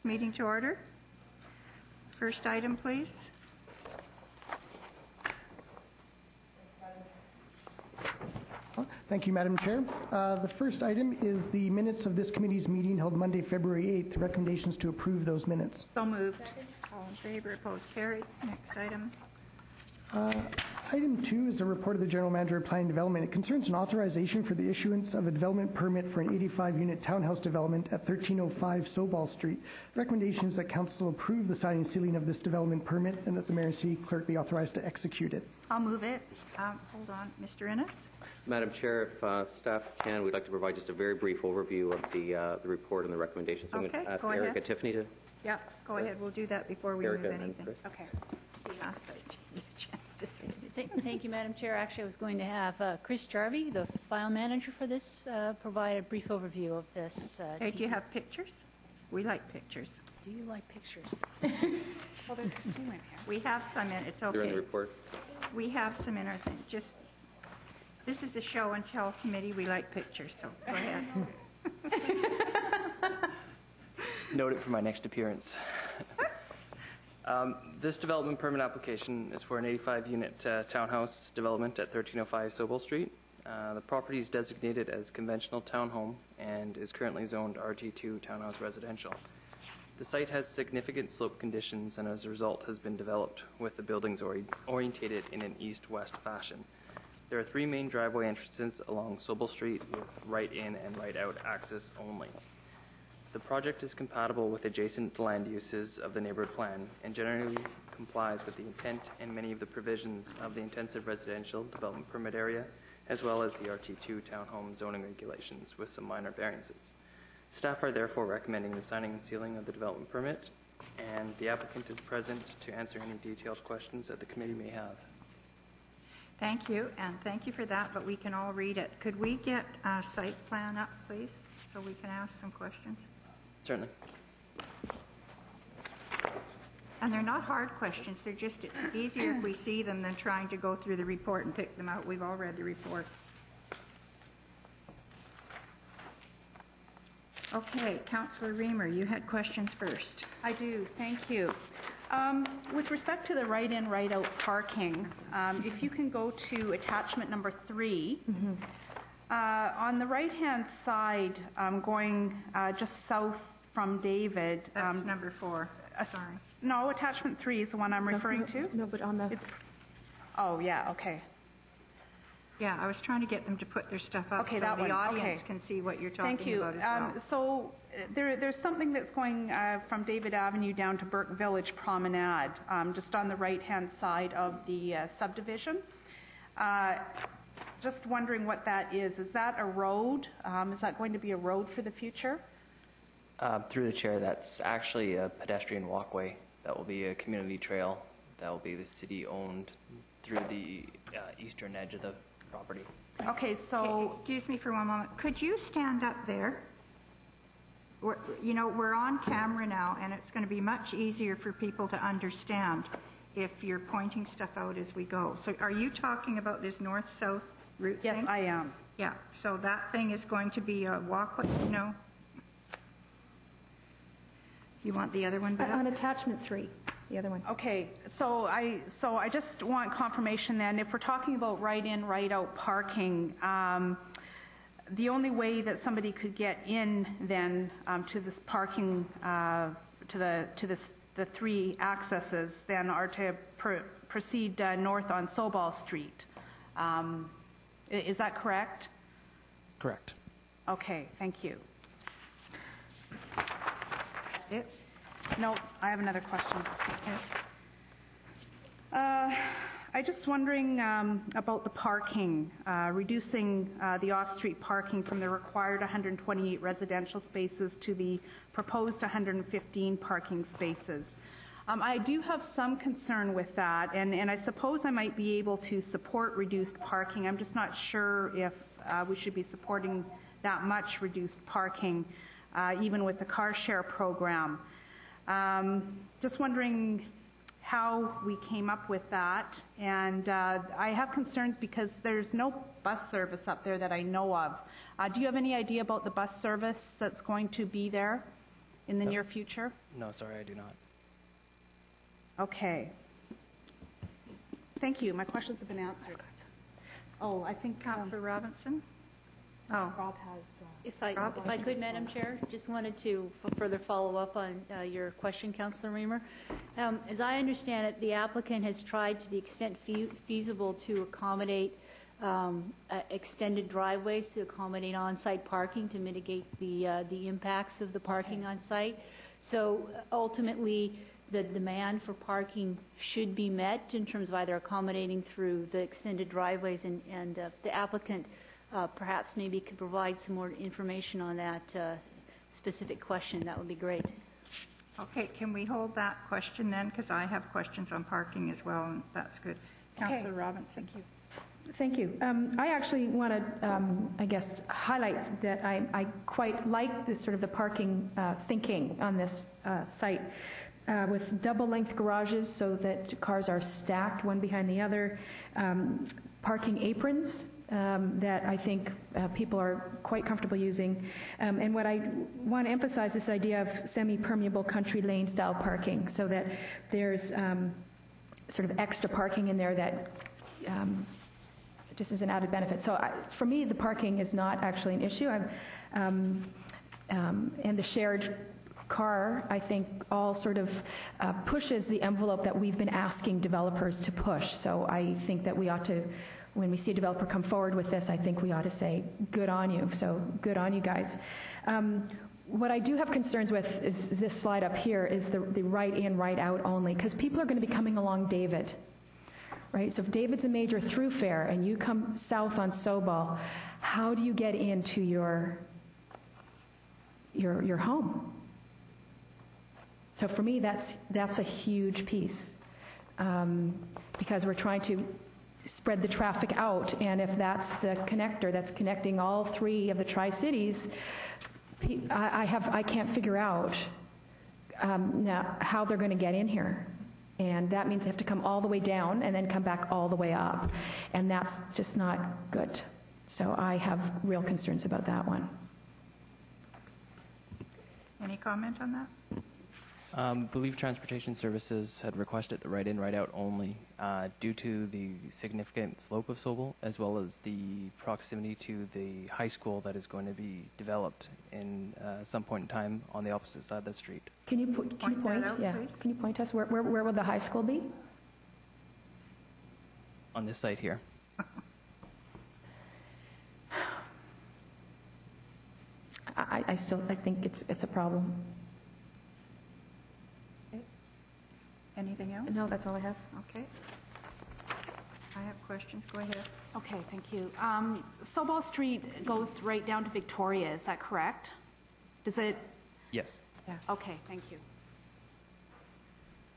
meeting to order. First item, please. Thank you, Madam Chair. The first item is the minutes of this committee's meeting held Monday, February 8th. Recommendations to approve those minutes. So moved. Second. All in favor, opposed, carried. Next item. Item 2 is a report of the General Manager of Planning and Development. It concerns an authorization for the issuance of a development permit for an 85-unit townhouse development at 1305 Soball Street. The recommendation is that Council approve the signing and sealing of this development permit and that the Mayor and City Clerk be authorized to execute it. I'll move it. Hold on. Mr. Innes? Madam Chair, if staff can, we'd like to provide just a very brief overview of the report and the recommendations. So I'm going to ask Erica Tiffany to... Yeah, go ahead. We'll do that before we move anything. Okay. Thank you, Madam Chair. Actually, I was going to have Chris Jarvie, the file manager for this, provide a brief overview of this. Hey, do you have pictures? We like pictures. Do you like pictures? Well, there's a few in here. We have some in. It's okay. They're in the report. We have some in our thing. Just this is a show and tell committee. We like pictures, so go ahead. Note it for my next appearance. This development permit application is for an 85-unit townhouse development at 1305 Soball Street. The property is designated as conventional townhome and is currently zoned RT2 townhouse residential. The site has significant slope conditions and as a result has been developed with the buildings orientated in an east-west fashion. There are 3 main driveway entrances along Soball Street with right-in and right-out access only. The project is compatible with adjacent land uses of the neighborhood plan and generally complies with the intent and many of the provisions of the intensive residential development permit area, as well as the RT2 townhome zoning regulations with some minor variances. Staff are therefore recommending the signing and sealing of the development permit, and the applicant is present to answer any detailed questions that the committee may have. Thank you, and thank you for that, but we can all read it. Could we get a site plan up, please, so we can ask some questions? Certainly. And they're not hard questions. They're just, it's easier if we see them than trying to go through the report and pick them out. We've all read the report. Okay, Councillor Reamer, you had questions first. I do. Thank you. With respect to the right-in, right-out parking, if you can go to attachment number 3, on the right-hand side, going just south from David. That's number 4. Sorry. No, attachment 3 is the one I'm referring to. No, but on the... Oh, yeah, okay. Yeah, I was trying to get them to put their stuff up so that the one. audience can see what you're talking about as well. So there's something that's going from David Avenue down to Burke Village Promenade, just on the right-hand side of the subdivision. Just wondering what that is. Is that a road? Is that going to be a road for the future? Through the chair, that's actually a pedestrian walkway. That will be a community trail. That will be the city-owned through the eastern edge of the property. Okay, so... Excuse me for one moment. Could you stand up there? We're on camera now, and it's going to be much easier for people to understand if you're pointing stuff out as we go. So are you talking about this north-south route thing? Yes, I am. Yeah, so that thing is going to be a walkway? No? You want the other one better? On attachment 3, the other one. Okay, so I just want confirmation then, if we're talking about right-in, right-out parking, the only way that somebody could get in then to this parking, to the 3 accesses then are to proceed north on Soball Street. Is that correct? Correct. Okay, thank you. It? No, I have another question. I'm just wondering about the parking, reducing the off-street parking from the required 128 residential spaces to the proposed 115 parking spaces. I do have some concern with that, and I suppose I might be able to support reduced parking. I'm just not sure if we should be supporting that much reduced parking, even with the car share program. Just wondering how we came up with that, and I have concerns because there's no bus service up there that I know of. Do you have any idea about the bus service that's going to be there? in the near future? No, sorry, I do not. Okay. Thank you. My questions have been answered. Oh, I think Councillor Robinson? Oh, Rob has... If I could, Madam Chair, just wanted to further follow up on your question, Councillor Reamer. As I understand it, the applicant has tried to the extent feasible to accommodate extended driveways, to accommodate on-site parking, to mitigate the impacts of the parking on site. So ultimately, the demand for parking should be met in terms of either accommodating through the extended driveways, and the applicant perhaps maybe could provide some more information on that specific question. That would be great. okay. Can we hold that question then? Because I have questions on parking as well, and that's good. Councillor Robinson. Thank you. Thank you. I actually want to, I guess, highlight that I quite like this sort of the parking thinking on this site with double-length garages so that cars are stacked one behind the other, parking aprons that I think people are quite comfortable using. And what I want to emphasize is this idea of semi-permeable country lane style parking, so that there's sort of extra parking in there that just is an added benefit. So for me, the parking is not actually an issue. And the shared car, I think, all sort of pushes the envelope that we've been asking developers to push. So I think that we ought to, when we see a developer come forward with this, I think we ought to say, good on you. So good on you guys. What I do have concerns with is this slide up here is the right in, right out only, because people are going to be coming along David. Right? So if David's a major thoroughfare and you come south on Soball, how do you get into your home? So for me, that's a huge piece because we're trying to spread the traffic out, and if that's the connector that's connecting all three of the Tri-Cities, I can't figure out now how they're going to get in here. And that means they have to come all the way down and then come back all the way up. And that's just not good. So I have real concerns about that one. Any comment on that? I believe Transportation Services had requested the right in, right out only due to the significant slope of Soball, as well as the proximity to the high school that is going to be developed in some point in time on the opposite side of the street. Can you point? Out, yeah. please? Can you point us? Where will the high school be? On this site here. I think it's a problem. Anything else? No, that's all I have. Okay. I have questions. Go ahead. Okay, thank you. Soball Street goes right down to Victoria, is that correct? Does it? Yes. Yes. Okay, thank you.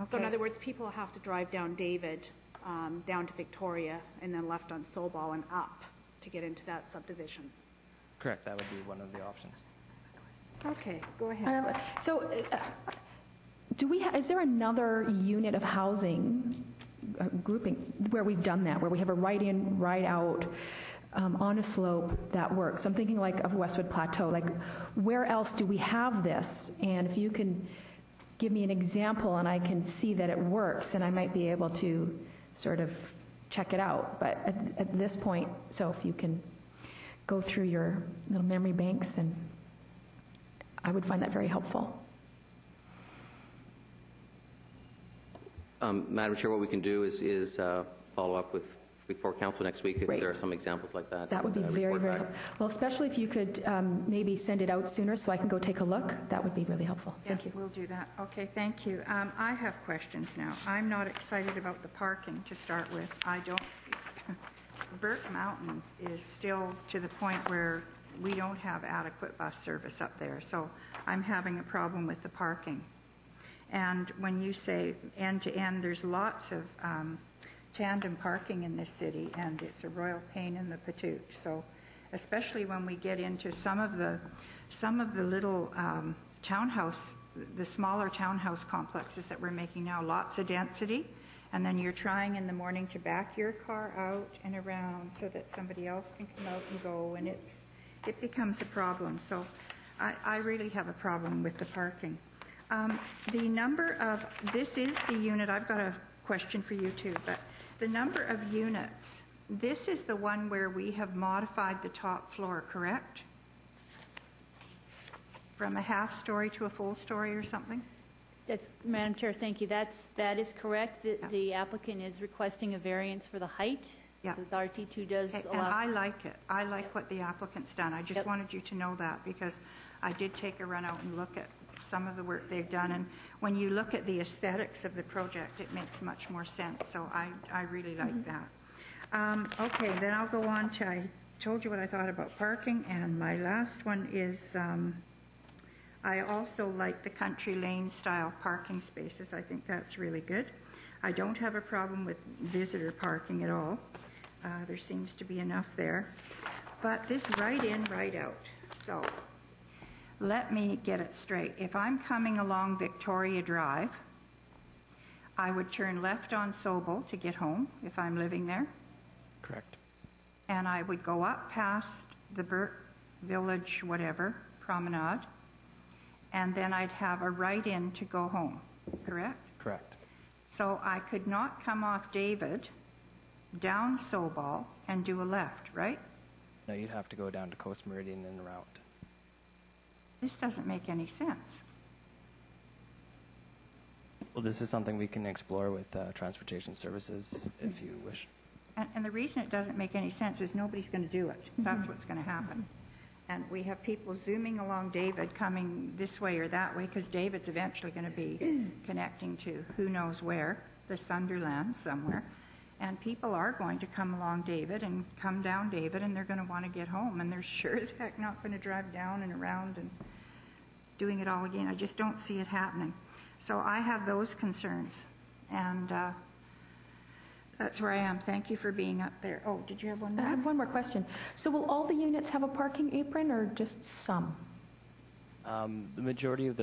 Okay. So in other words, people have to drive down David, down to Victoria, and then left on Soball and up to get into that subdivision. Correct, that would be one of the options. Okay, go ahead. Is there another unit of housing grouping where we've done that, where we have a right in, right out on a slope that works? I'm thinking like of Westwood Plateau. Like, where else do we have this? And if you can give me an example and I can see that it works, then I might be able to sort of check it out. But at this point, so if you can go through your little memory banks, and I would find that very helpful. Madam Chair, what we can do is follow up before council next week if there are some examples like that. That would be very, very helpful. Well, especially if you could maybe send it out sooner so I can go take a look. That would be really helpful. Thank you. We'll do that. Okay, thank you. I have questions now. I'm not excited about the parking to start with. I don't. Burke Mountain is still to the point where we don't have adequate bus service up there, so I'm having a problem with the parking. And when you say end to end, there's lots of tandem parking in this city, and it's a royal pain in the patoot. So, especially when we get into some of the little the smaller townhouse complexes that we're making now, lots of density, and then you're trying in the morning to back your car out and around so that somebody else can come out and go, and it becomes a problem. So, I really have a problem with the parking. The number of, this is the unit, I've got a question for you too, but the number of units, this is the one where we have modified the top floor, correct? From a half story to a full story or something? That's, Madam Chair, thank you. That is correct. The applicant is requesting a variance for the height. Yeah. The RT2 does Okay, allow. and I like it. I like what the applicant's done. I just wanted you to know that because I did take a run out and look at some of the work they've done. And when you look at the aesthetics of the project, it makes much more sense. So I really like that. Okay, then I'll go on to, I told you what I thought about parking. And my last one is I also like the country lane style parking spaces. I think that's really good. I don't have a problem with visitor parking at all. There seems to be enough there. But this right in, right out. So let me get it straight. If I'm coming along Victoria Drive, I would turn left on Soball to get home if I'm living there. Correct. And I would go up past the Burke Village, whatever, promenade, and then I'd have a right in to go home, correct? Correct. So I could not come off David, down Soball, and do a left, right? No, you'd have to go down to Coast Meridian and route. This doesn't make any sense. Well, this is something we can explore with Transportation Services if you wish. And the reason it doesn't make any sense is nobody's going to do it. That's what's going to happen. And we have people zooming along David coming this way or that way because David's eventually going to be connecting to who knows where, the Sunderland somewhere. And people are going to come along David and come down David and they're going to want to get home. And they're sure as heck not going to drive down and around and doing it all again. I just don't see it happening. So I have those concerns. And that's where I am. Thank you for being up there. Oh, did you have one more? I have one more question. So will all the units have a parking apron or just some? The majority of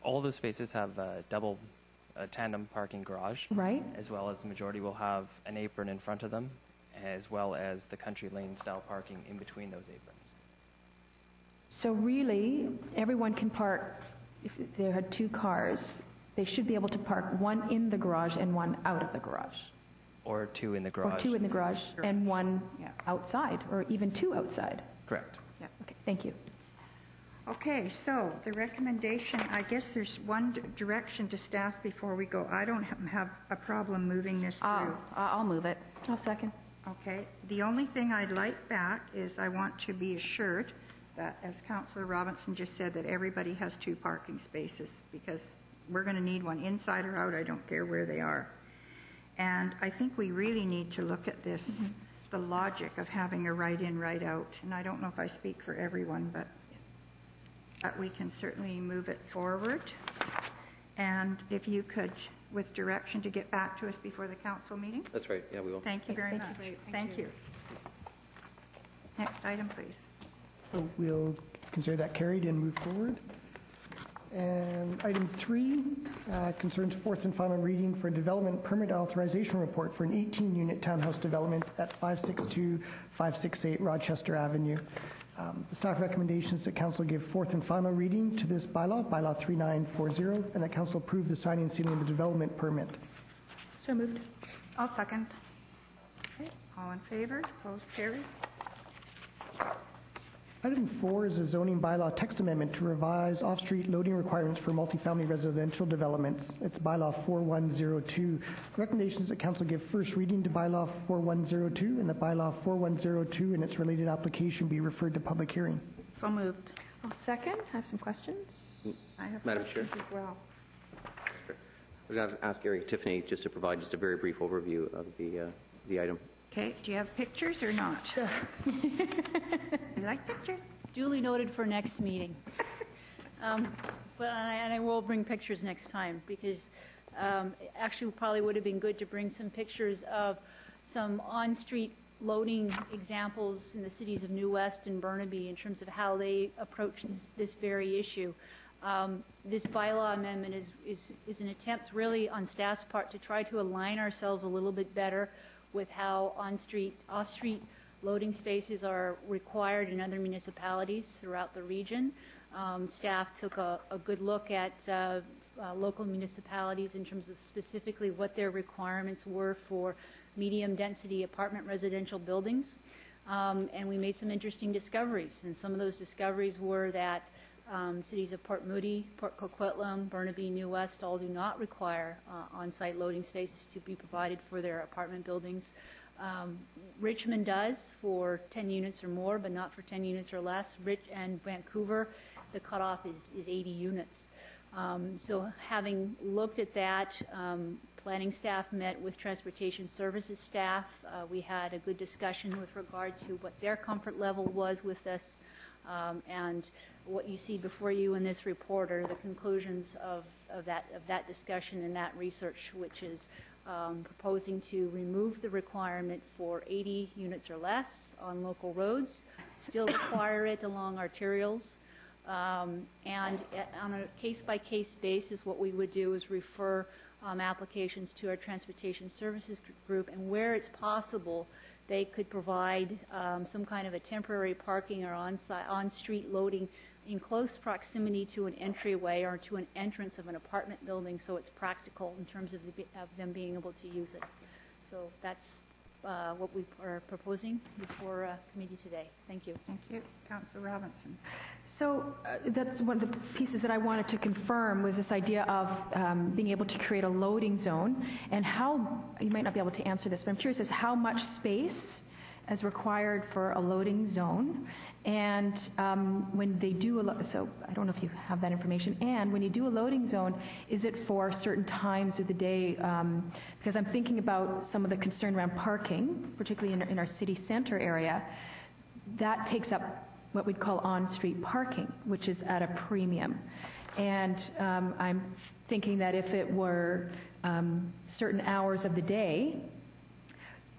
all the spaces have double tandem parking garage. Right. As well as the majority will have an apron in front of them, as well as the country lane style parking in between those aprons. So really, everyone can park, if they had two cars, they should be able to park one in the garage and one out of the garage. Or two in the garage. Or two in the garage and one outside, or even two outside. Correct. Yeah. Okay, thank you. Okay, so the recommendation, I guess there's one direction to staff before we go. I don't have a problem moving this through. I'll move it. I'll second. Okay. The only thing I'd like back is I want to be assured that, as Councillor Robinson just said, that everybody has two parking spaces because we're going to need one inside or out. I don't care where they are. And I think we really need to look at this, the logic of having a right in, right out. And I don't know if I speak for everyone, but we can certainly move it forward. And if you could, with direction to get back to us before the council meeting. That's right. Yeah, we will. Thank you very much. Thank you. Next item, please. So we'll consider that carried and move forward. And item 3 concerns fourth and final reading for development permit authorization report for an 18-unit townhouse development at 562-568 Rochester Avenue. The staff recommendations that council give fourth and final reading to this bylaw, bylaw 3940, and that council approve the signing and sealing of the development permit. So moved. I'll second. Okay. All in favor? Opposed? Carried. Item 4 is a zoning bylaw text amendment to revise off-street loading requirements for multifamily residential developments. It's bylaw 4102. Recommendations that council give first reading to bylaw 4102 and that bylaw 4102 and its related application be referred to public hearing. So moved. I'll second. I have some questions. I have Madam questions Chair. as well. I was going to ask Eric Tiffany just to provide just a very brief overview of the item. Okay. Do you have pictures or not? You like pictures? Duly noted for next meeting. And I will bring pictures next time because actually probably would have been good to bring some pictures of some on-street loading examples in the cities of New West and Burnaby in terms of how they approach this very issue. This bylaw amendment is an attempt really on staff's part to try to align ourselves a little bit better with how off-street loading spaces are required in other municipalities throughout the region. Staff took a good look at local municipalities in terms of specifically what their requirements were for medium-density apartment residential buildings. And we made some interesting discoveries. And some of those discoveries were that cities of Port Moody, Port Coquitlam, Burnaby, New West all do not require on-site loading spaces to be provided for their apartment buildings. Richmond does for 10 units or more, but not for 10 units or less. And Vancouver, the cutoff is 80 units. So having looked at that, planning staff met with transportation services staff. We had a good discussion with regard to what their comfort level was with this. And what you see before you in this report are the conclusions of that discussion and that research, which is proposing to remove the requirement for 80 units or less on local roads, still require it along arterials, and on a case-by-case basis, what we would do is refer applications to our transportation services group, and where it's possible, they could provide some kind of a temporary parking or on-street loading in close proximity to an entryway or to an entrance of an apartment building, so it's practical in terms of them being able to use it. So that's what we are proposing before committee today. Thank you. Thank you. Councillor Robinson. So that's one of the pieces that I wanted to confirm was this idea of being able to create a loading zone, and how, you might not be able to answer this, but I'm curious as how much space is required for a loading zone, and when they do, so I don't know if you have that information, and when you do a loading zone, is it for certain times of the day? Because I'm thinking about some of the concern around parking, particularly in our city center area, that takes up what we'd call on-street parking, which is at a premium. And I'm thinking that if it were certain hours of the day,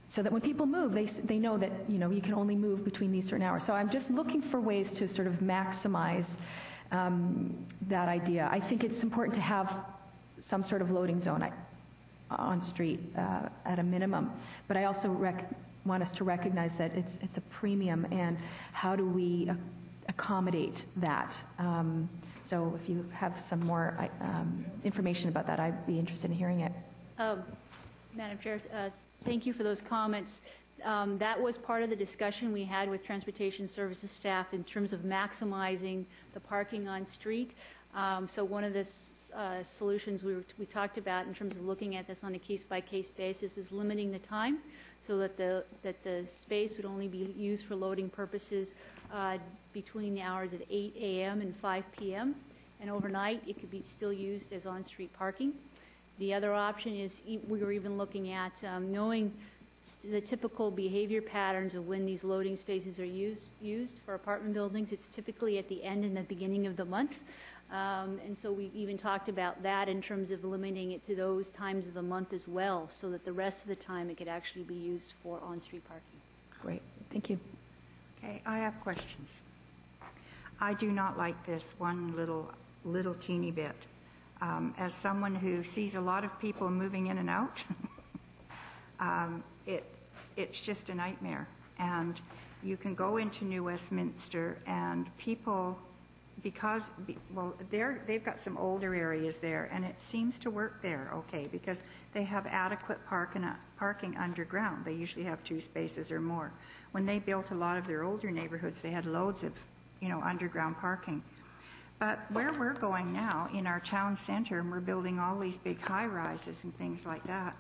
so that when people move, they know that, you know, you can only move between these certain hours. So I'm just looking for ways to sort of maximize that idea. I think it's important to have some sort of loading zone on street at a minimum. But I also want us to recognize that it's a premium, and how do we accommodate that? So if you have some more information about that, I'd be interested in hearing it. Madam Chair, thank you for those comments. That was part of the discussion we had with transportation services staff in terms of maximizing the parking on street. So one of the solutions we talked about in terms of looking at this on a case-by-case basis is limiting the time so that the space would only be used for loading purposes between the hours of 8 a.m. and 5 p.m. And overnight, it could be still used as on-street parking. The other option is we were even looking at knowing the typical behavior patterns of when these loading spaces are used for apartment buildings. It's typically at the end and the beginning of the month. And so we even talked about that in terms of limiting it to those times of the month as well, so that the rest of the time it could actually be used for on-street parking. Great. Thank you. Okay, I have questions. I do not like this one little teeny bit. As someone who sees a lot of people moving in and out, it's just a nightmare. And you can go into New Westminster, and people, because, well, they've got some older areas there, and it seems to work there okay, because they have adequate parking underground. They usually have 2 spaces or more. When they built a lot of their older neighborhoods, they had loads of, underground parking. But where we're going now in our town center, and we're building all these big high-rises and things like that,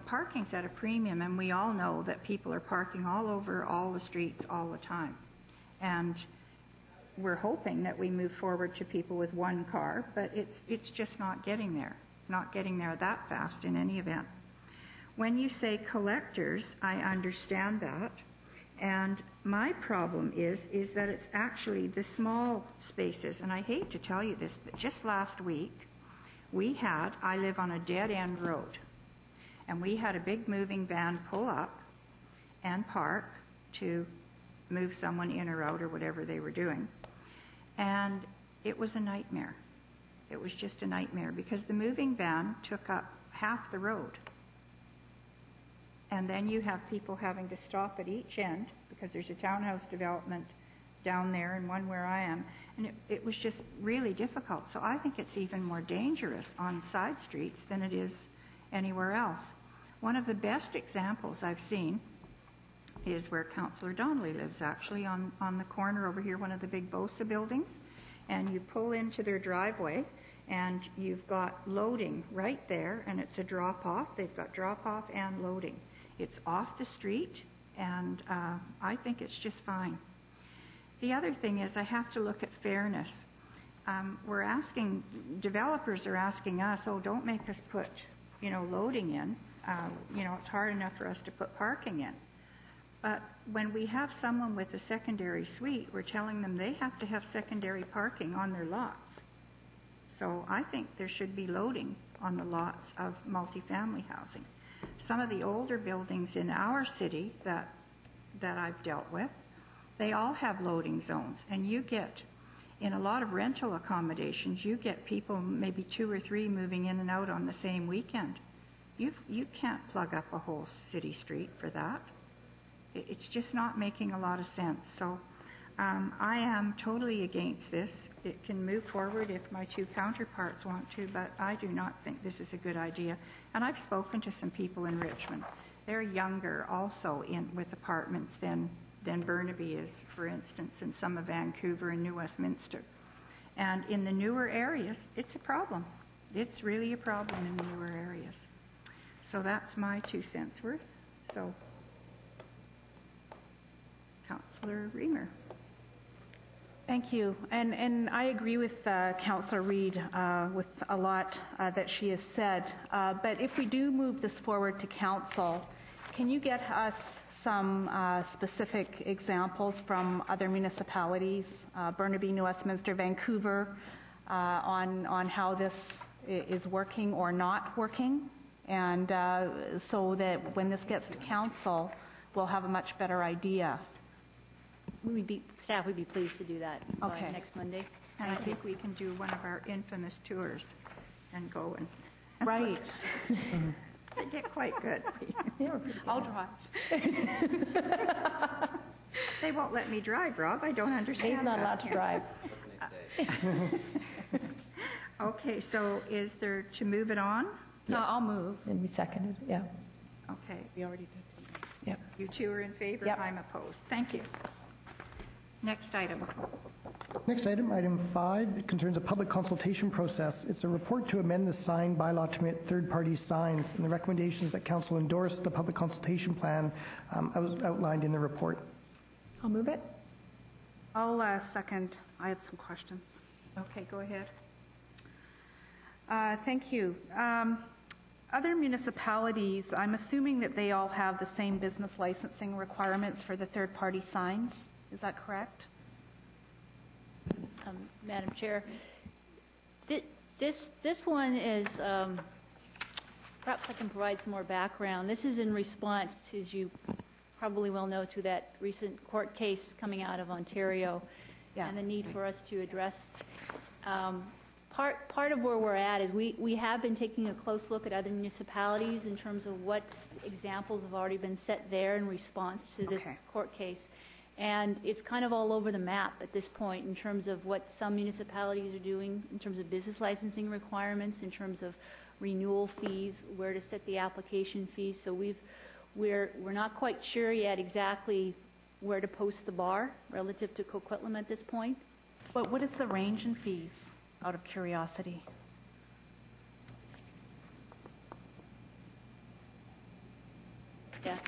parking's at a premium, and we all know that people are parking all over all the streets all the time. And we're hoping that we move forward to people with 1 car, but it's just not getting there that fast in any event. When you say collectors, I understand that. And my problem is that it's actually the small spaces, and I hate to tell you this, but just last week, I live on a dead-end road, and we had a big moving van pull up and park to move someone in or out or whatever they were doing. And it was a nightmare. It was just a nightmare, because the moving van took up half the road. And then you have people having to stop at each end, because there's a townhouse development down there and one where I am. And it was just really difficult. So I think it's even more dangerous on side streets than it is anywhere else. One of the best examples I've seen is where Councillor Donnelly lives, actually, on the corner over here, one of the big BOSA buildings. And you pull into their driveway, and you've got loading right there, and it's a drop-off. They've got drop-off and loading. It's off the street, and I think it's just fine. The other thing is I have to look at fairness. Developers are asking us, oh, don't make us put, loading in. It's hard enough for us to put parking in. But when we have someone with a secondary suite, we're telling them they have to have secondary parking on their lots. So I think there should be loading on the lots of multifamily housing. Some of the older buildings in our city that I've dealt with, they all have loading zones. And you get, in a lot of rental accommodations, you get people, maybe 2 or 3, moving in and out on the same weekend. You can't plug up a whole city street for that. It's just not making a lot of sense. So I am totally against this. It can move forward if my two counterparts want to, but I do not think this is a good idea. And I've spoken to some people in Richmond. They're younger also with apartments than Burnaby is, for instance, and some of Vancouver and New Westminster. And in the newer areas, it's a problem. It's really a problem in the newer areas. So that's my 2 cents worth. So, Councillor Reamer. Thank you. And I agree with Councillor Reid with a lot that she has said. But if we do move this forward to Council, can you get us some specific examples from other municipalities, Burnaby, New Westminster, Vancouver, on how this is working or not working? And so that when this gets to Council, we'll have a much better idea. Staff would be pleased to do that by next Monday. And I think we can do one of our infamous tours and go and... Right. They get quite good. I'll drive. They won't let me drive, Rob. I don't understand. He's not allowed to drive. Okay, so is there to move it on? No, I'll move. And we seconded, yeah. Okay. We already did. Yep. You two are in favor? Yep. I'm opposed. Thank you. Next item. Next item, item 5, it concerns a public consultation process. It's a report to amend the sign bylaw to permit third-party signs, and the recommendations that Council endorse the public consultation plan outlined in the report. I'll move it. I'll second. I have some questions. Okay, go ahead. Thank you. Other municipalities, I'm assuming that they all have the same business licensing requirements for the third-party signs. Is that correct? Madam Chair, this one is, perhaps I can provide some more background. This is in response to, as you probably well know, to that recent court case coming out of Ontario, and the need for us to address. Part of where we're at is we have been taking a close look at other municipalities in terms of what examples have already been set there in response to this court case. And it's kind of all over the map at this point in terms of what some municipalities are doing in terms of business licensing requirements, in terms of renewal fees, where to set the application fees. So we're not quite sure yet exactly where to post the bar relative to Coquitlam at this point. But what is the range in fees, out of curiosity? Yeah,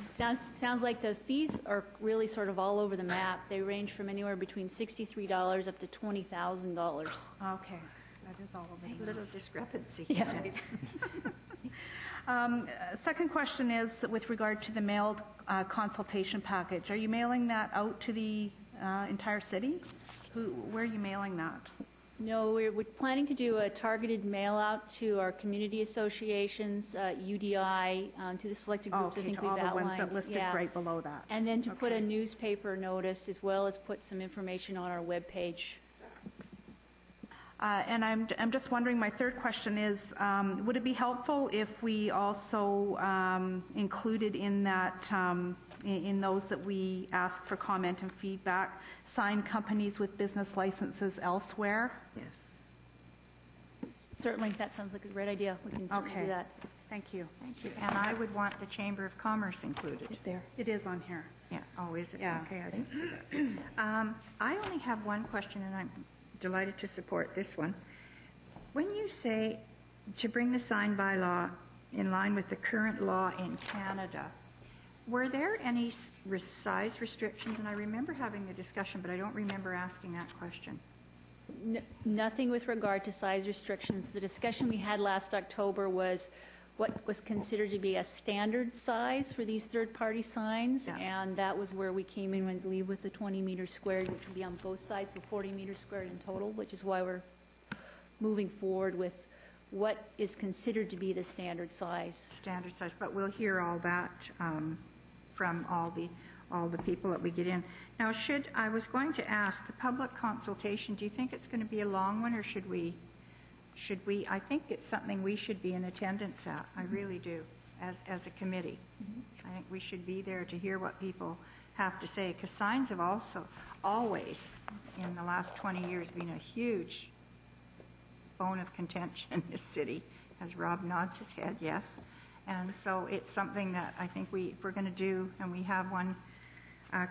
sounds like the fees are really sort of all over the map. They range from anywhere between $63 up to $20,000. Okay, that is all over the map. A little discrepancy. Yeah. Second question is with regard to the mailed consultation package. Are you mailing that out to the entire city? Where are you mailing that? No, we're planning to do a targeted mail-out to our community associations, UDI, to the selected groups I think we've outlined. To all the ones that listed right below that. And then to put a newspaper notice as well as put some information on our webpage. And I'm just wondering, my third question is, would it be helpful if we also included in that in those that we ask for comment and feedback. Sign companies with business licenses elsewhere. Yes. Certainly, that sounds like a great idea. We can certainly do that. Thank you. Thank you. And I would want the Chamber of Commerce included. There. It is on here. Yeah. Oh, is it? Yeah. Okay, I didn't see that. I only have one question, and I'm delighted to support this one. When you say to bring the sign bylaw in line with the current law in Canada, were there any size restrictions? And I remember having the discussion, but I don't remember asking that question. Nothing with regard to size restrictions. The discussion we had last October was what was considered to be a standard size for these third-party signs, and that was where we came in, I believe, with the 20 meters squared, which would be on both sides, so 40 meters squared in total, which is why we're moving forward with what is considered to be the standard size. Standard size, but we'll hear all that from all the people that we get in. Now, I was going to ask, the public consultation, do you think it's going to be a long one, or should we, I think it's something we should be in attendance at. I really do, as a committee. I think we should be there to hear what people have to say, because signs have also always, in the last 20 years, been a huge bone of contention in this city, as Rob nods his head, yes. And so it's something that I think if we're going to do, and we have one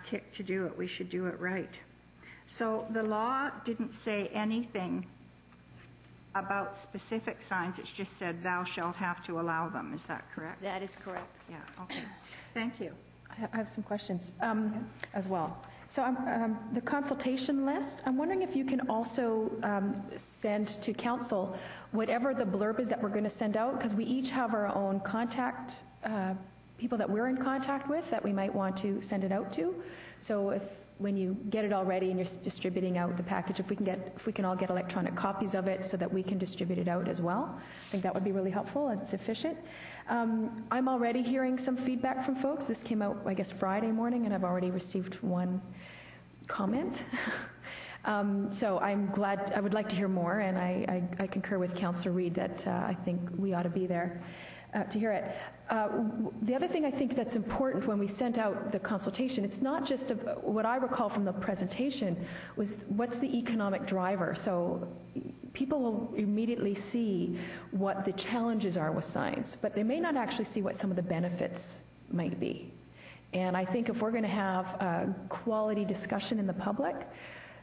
kick to do it, we should do it right. So the law didn't say anything about specific signs. It's just said thou shalt have to allow them. Is that correct? That is correct. Yeah, okay. Thank you. I have some questions as well. So the consultation list, I'm wondering if you can also send to council whatever the blurb is that we're going to send out, because we each have our own contact people that we're in contact with that we might want to send it out to. So when you get it all ready and you're distributing out the package, if we can all get electronic copies of it so that we can distribute it out as well, I think that would be really helpful and sufficient. I'm already hearing some feedback from folks. This came out, I guess, Friday morning, and I've already received one comment. So I'm glad. I would like to hear more, and I concur with Councillor Reid that I think we ought to be there to hear it. The other thing I think that's important when we sent out the consultation, it's not just what I recall from the presentation was what's the economic driver. So people will immediately see what the challenges are with signs, but they may not actually see what some of the benefits might be. And I think if we're going to have a quality discussion in the public,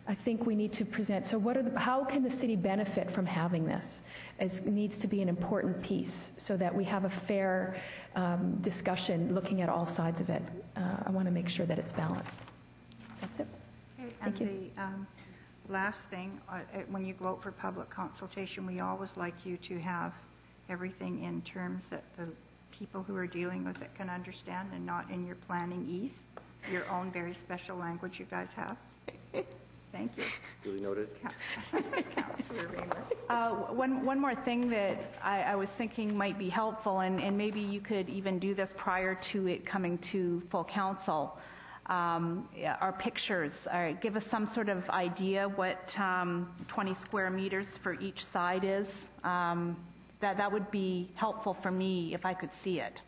I think we need to present, so how can the city benefit from having this? It needs to be an important piece so that we have a fair discussion looking at all sides of it. I want to make sure that it's balanced. That's it. Okay, Thank you. The last thing, when you go out for public consultation, we always like you to have everything in terms that the people who are dealing with it can understand, and not in your planningese, your own very special language you guys have. Thank you. Duly noted. Councillor Raymer. One more thing that I was thinking might be helpful, and maybe you could even do this prior to it coming to full council, are pictures. Give us some sort of idea what 20 square meters for each side is. That would be helpful for me if I could see it.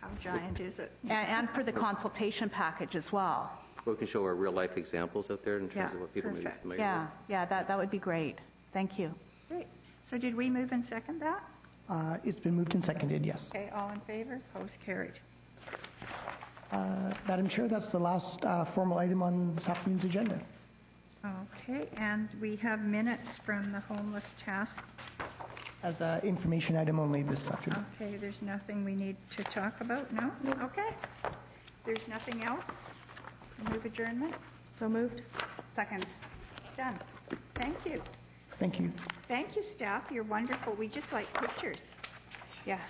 How giant is it? And for the consultation package as well. We can show our real-life examples out there in terms of what people may be familiar with. Yeah, that would be great. Thank you. Great. So did we move and second that? It's been moved and seconded, yes. Okay, all in favor? Opposed? Carried. Madam Chair, that's the last formal item on this afternoon's agenda. Okay, and we have minutes from the homeless task. As an information item only this afternoon. Okay, there's nothing we need to talk about? No? Okay. There's nothing else? Move adjournment? So moved. Second. Done. Thank you. Thank you. Thank you, staff. You're wonderful. We just like pictures. Yes.